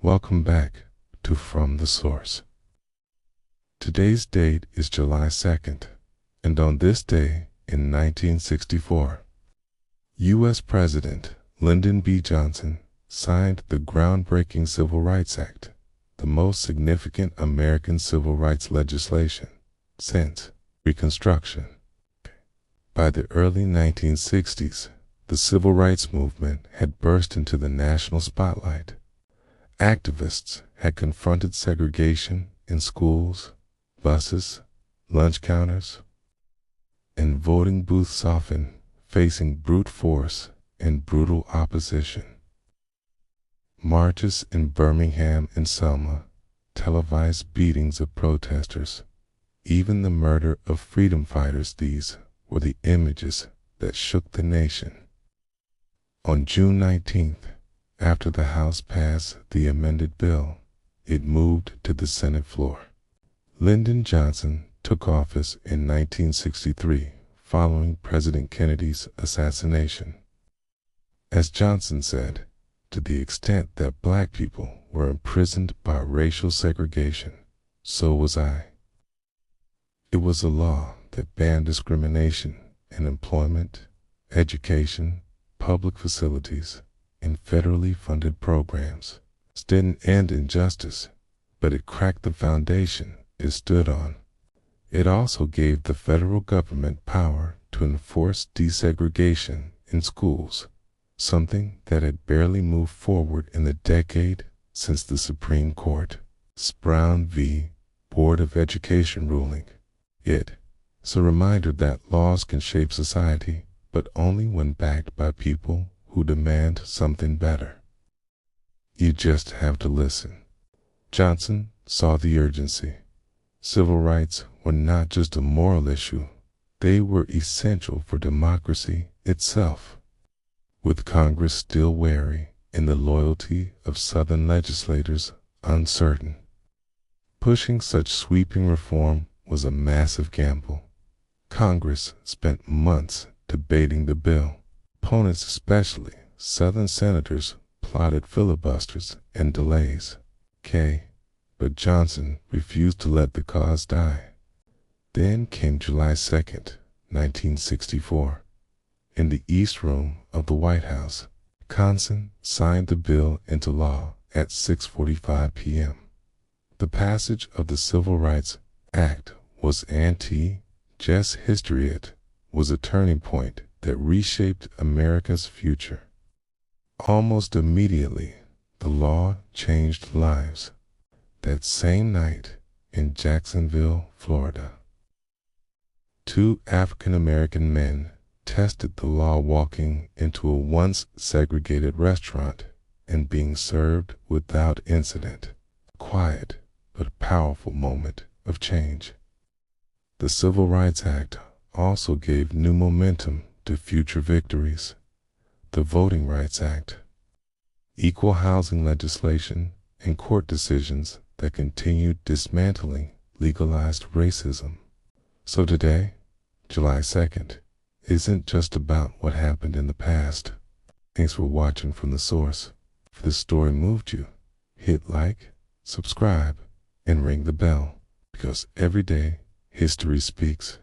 Welcome back to From the Source. Today's date is July 2nd, and on this day in 1964, U.S. President Lyndon B. Johnson signed the groundbreaking Civil Rights Act, the most significant American civil rights legislation since Reconstruction. By the early 1960s, the civil rights movement had burst into the national spotlight. Activists had confronted segregation in schools, buses, lunch counters, and voting booths, often facing brute force and brutal opposition. Marches in Birmingham and Selma, televised beatings of protesters, even the murder of freedom fighters, these were the images that shook the nation. On June 19th, after the House passed the amended bill, it moved to the Senate floor. Lyndon Johnson took office in 1963 following President Kennedy's assassination. As Johnson said, to the extent that black people were imprisoned by racial segregation, so was I. It was a law that banned discrimination in employment, education, public facilities, and federally funded programs. It didn't end injustice, but it cracked the foundation it stood on. It also gave the federal government power to enforce desegregation in schools, something that had barely moved forward in the decade since the Supreme Court's Brown v. Board of Education ruling. It's a reminder that laws can shape society, but only when backed by people who demand something better. You just have to listen. Johnson saw the urgency. Civil rights were not just a moral issue, they were essential for democracy itself. With Congress still wary and the loyalty of Southern legislators uncertain, pushing such sweeping reform was a massive gamble. Congress spent months debating the bill. Opponents, especially Southern senators, plotted filibusters and delays. But Johnson refused to let the cause die. Then came July 2nd, 1964. In the East Room of the White House, Johnson signed the bill into law at 6:45 p.m. The passage of the Civil Rights Act was just history. It was a turning point that reshaped America's future. Almost immediately, the law changed lives. That same night in Jacksonville, Florida, 2 African-American men tested the law walking into a once segregated restaurant and being served without incident. A quiet but powerful moment of change. The Civil Rights Act also gave new momentum to future victories. The Voting Rights Act, equal housing legislation, and court decisions that continued dismantling legalized racism. So today, July 2nd, isn't just about what happened in the past. Thanks for watching From the Source. If this story moved you, hit like, subscribe, and ring the bell, because every day history speaks.